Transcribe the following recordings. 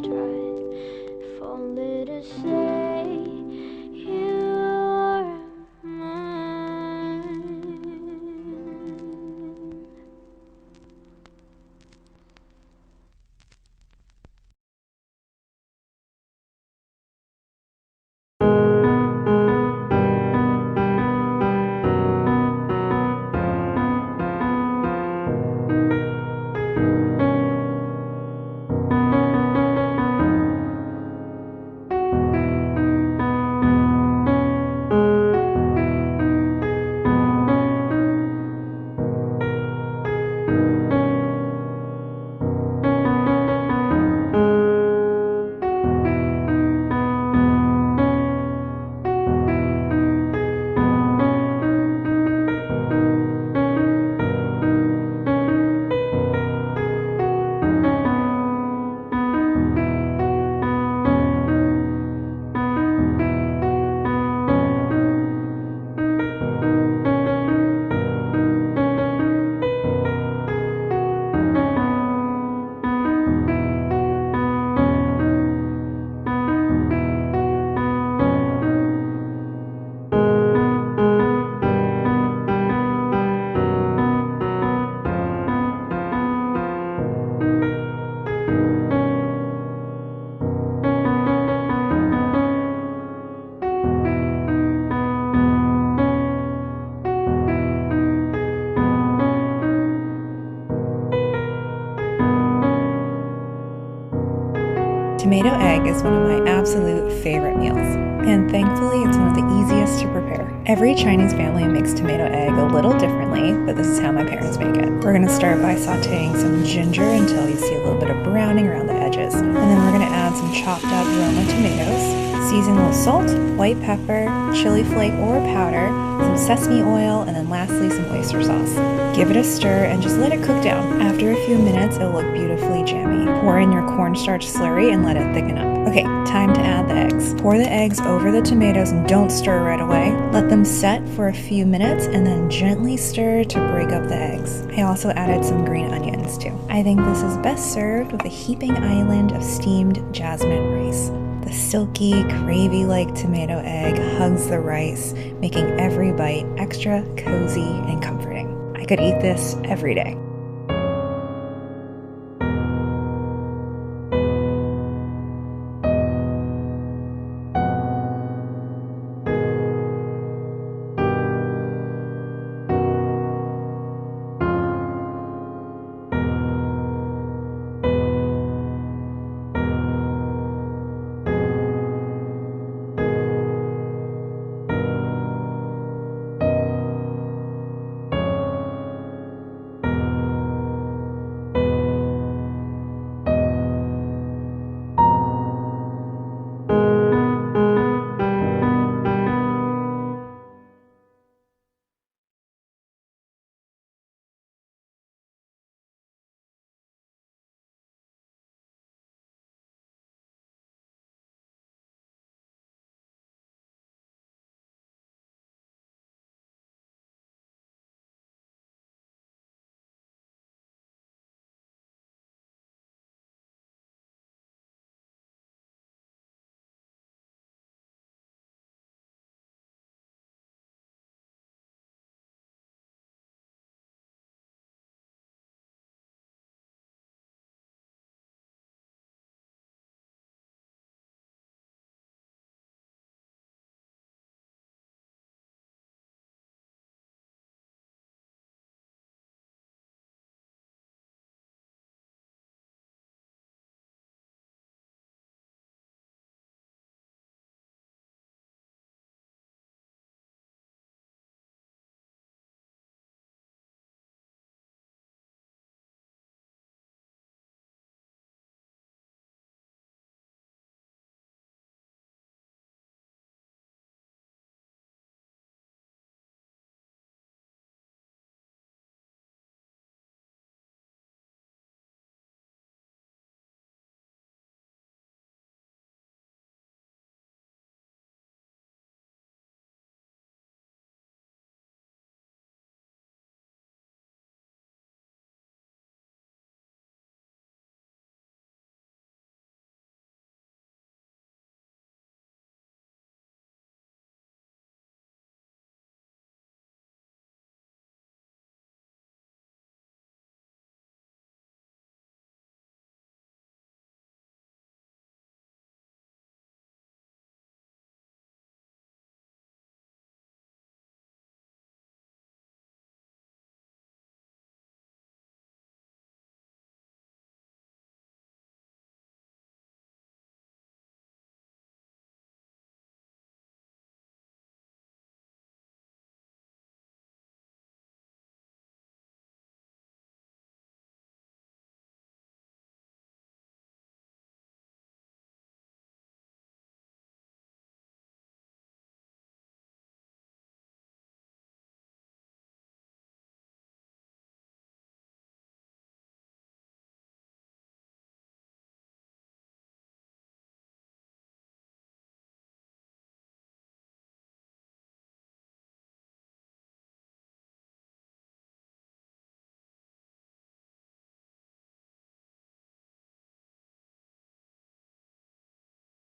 tried, if only to say you are mine. Tomato egg is one of my absolute favorite meals, and thankfully it's one of the easiest to prepare. Every Chinese family makes tomato egg a little differently, but this is how my parents make it. We're going to start by sauteing some ginger until you see a little bit of browning around the edges, and then we're going to add some chopped up Roma tomatoes, season with salt, white pepper, chili flake or powder, some sesame oil, and then lastly some oyster sauce. Give it a stir and just let it cook down. After a few minutes, it'll look beautifully jammy. Pour in your cornstarch slurry and let it thicken up. Okay, time to add the eggs. Pour the eggs over the tomatoes and don't stir right away. Let them set for a few minutes and then gently stir to break up the eggs. I also added some green onions too. I think this is best served with a heaping island of steamed jasmine rice. The silky, gravy-like tomato egg hugs the rice, making every bite extra cozy and comforting. I could eat this every day.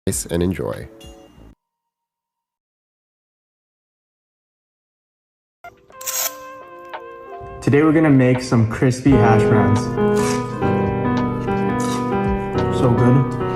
and enjoy. Today we're gonna make some crispy hash browns. So good.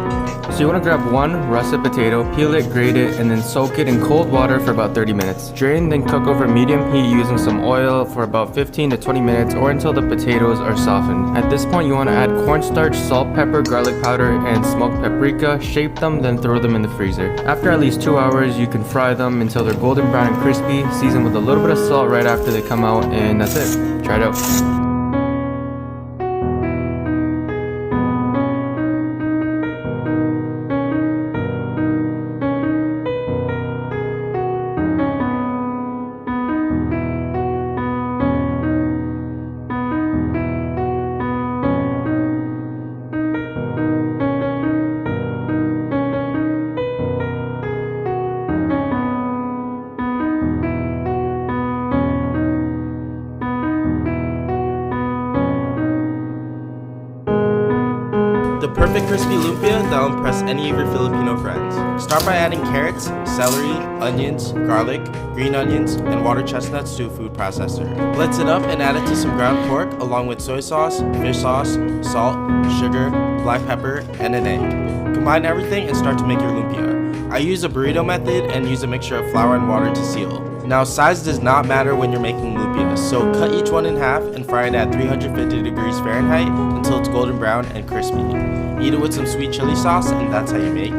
So you want to grab one russet potato, peel it, grate it, and then soak it in cold water for about 30 minutes. Drain, then cook over medium heat using some oil for about 15 to 20 minutes or until the potatoes are softened. At this point you want to add cornstarch, salt, pepper, garlic powder, and smoked paprika, shape them, then throw them in the freezer. After at least 2 hours you can fry them until they're golden brown and crispy, season with a little bit of salt right after they come out, and that's it. Try it out. The perfect crispy lumpia that will impress any of your Filipino friends. Start by adding carrots, celery, onions, garlic, green onions, and water chestnuts to a food processor. Blitz it up and add it to some ground pork along with soy sauce, fish sauce, salt, sugar, black pepper, and an egg. Combine everything and start to make your lumpia. I use a burrito method and use a mixture of flour and water to seal. Now size does not matter when you're making lumpia, so cut each one in half and fry it at 350 degrees Fahrenheit until it's golden brown and crispy. Eat it with some sweet chili sauce, and that's how you make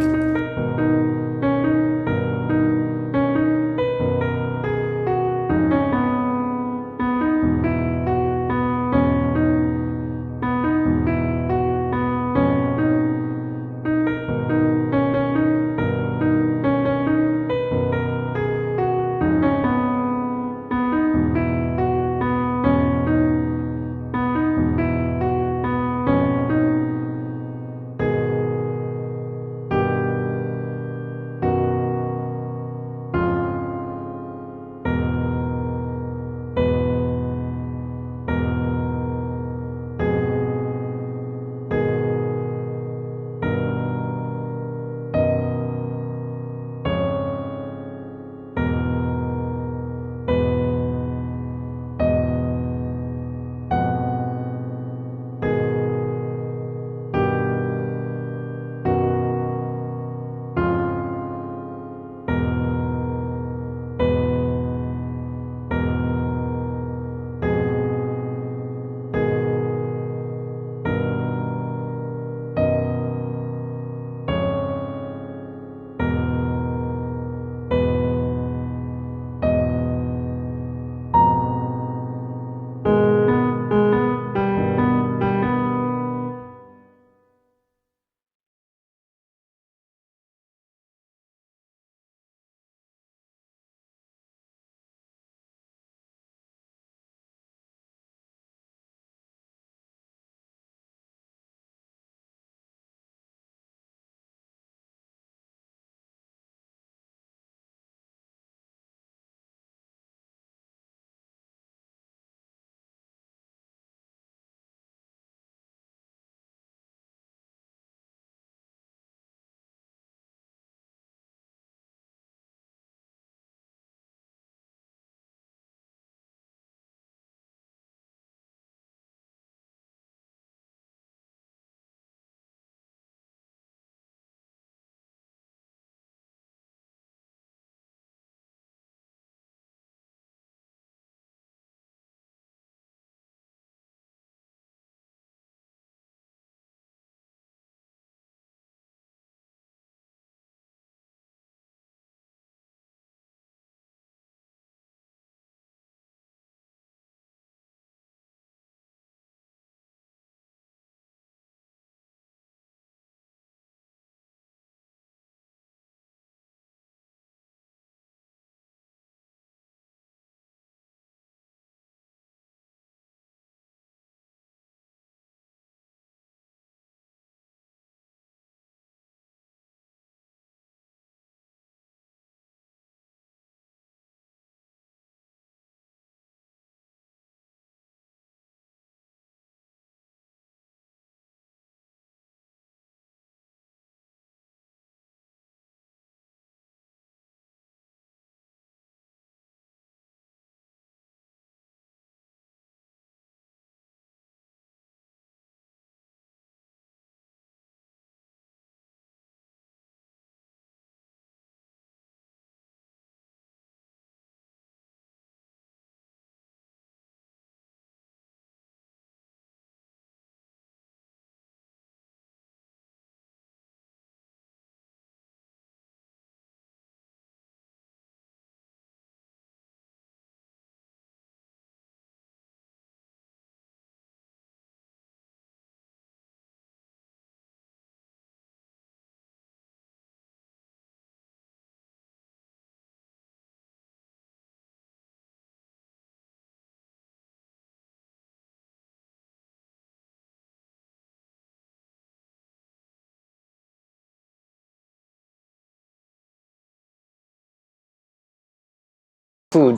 food.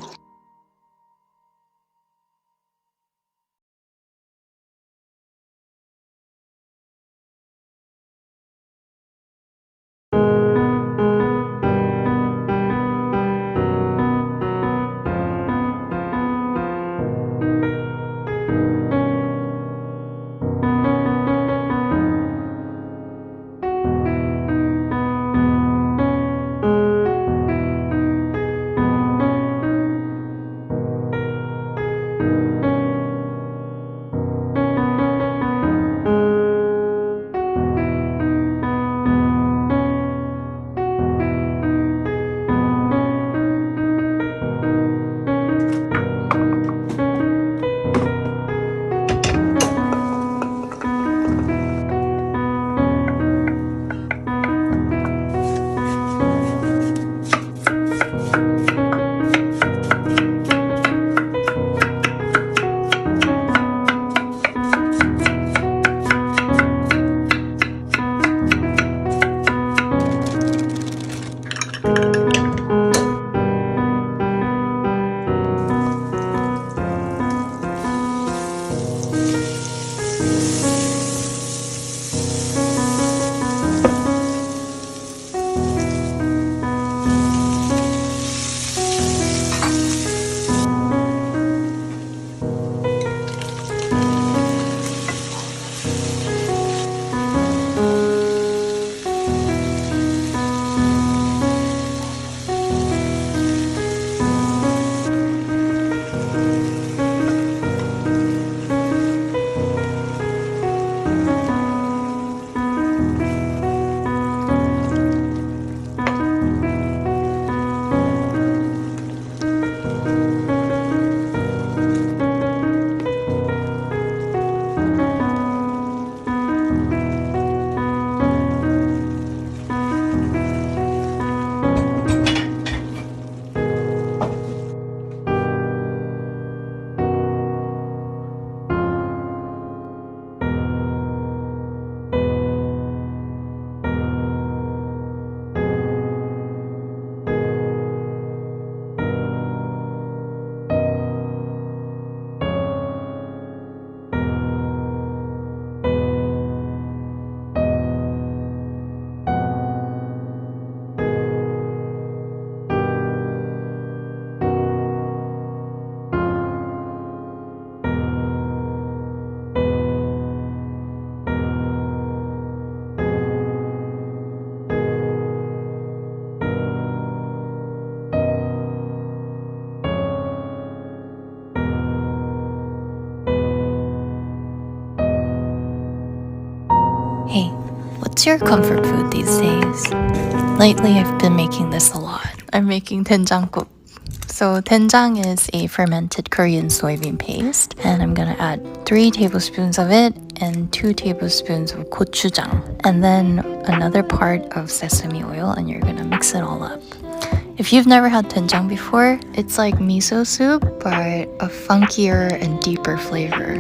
Hey, what's your comfort food these days? Lately, I've been making this a lot. I'm making 된장국. So 된장 is a fermented Korean soybean paste, and I'm gonna add 3 tablespoons of it and 2 tablespoons of gochujang, and then another part of sesame oil, and you're gonna mix it all up. If you've never had 된장 before, it's like miso soup, but a funkier and deeper flavor.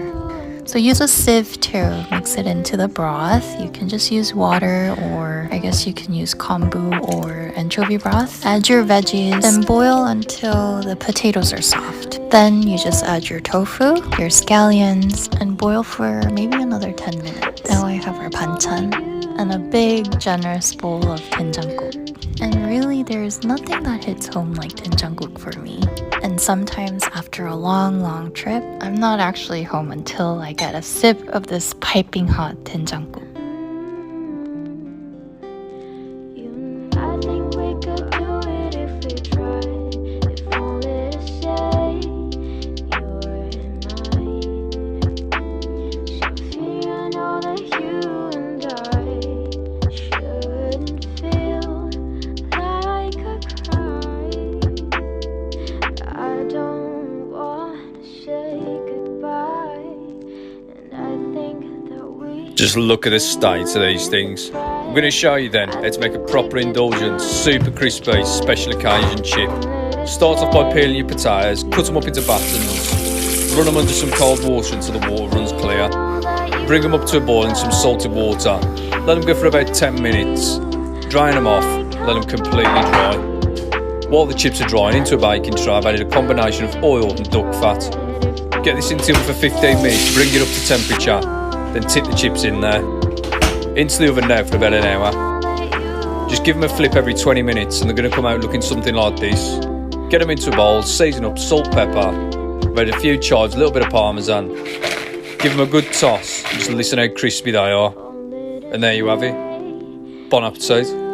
So use a sieve to mix it into the broth. You can just use water, or I guess you can use kombu or anchovy broth. Add your veggies and boil until the potatoes are soft. Then you just add your tofu, your scallions, and boil for maybe another 10 minutes. Now I have our banchan and a big generous bowl of 된장국. And really, there's nothing that hits home like 된장국 for me. And sometimes after a long trip, I'm not actually home until I get a sip of this piping hot 된장국. I think we could do it if we tried. If only to say you're mine. Sophie, I know that you and I shouldn't feel like a crime. I don't want to say goodbye, and I think that we Just look at the state of these things. I'm going to show you then how to make a proper indulgent, super crispy, special occasion chip. Start off by peeling your potatoes, cut them up into batons, run them under some cold water until the water runs clear. Bring them up to a boil in some salty water. Let them go for about 10 minutes. Drain them off, let them completely dry. While the chips are drying, into a baking tray I've added a combination of oil and duck fat. Get this into the oven for 15 minutes, bring it up to temperature, then tip the chips in there. Into the oven now for about an hour. Just give them a flip every 20 minutes and they're going to come out looking something like this. Get them into a bowl, season up, salt, pepper, add a few chives, a little bit of parmesan. Give them a good toss, just listen how crispy they are. And there you have it. Bon appetit.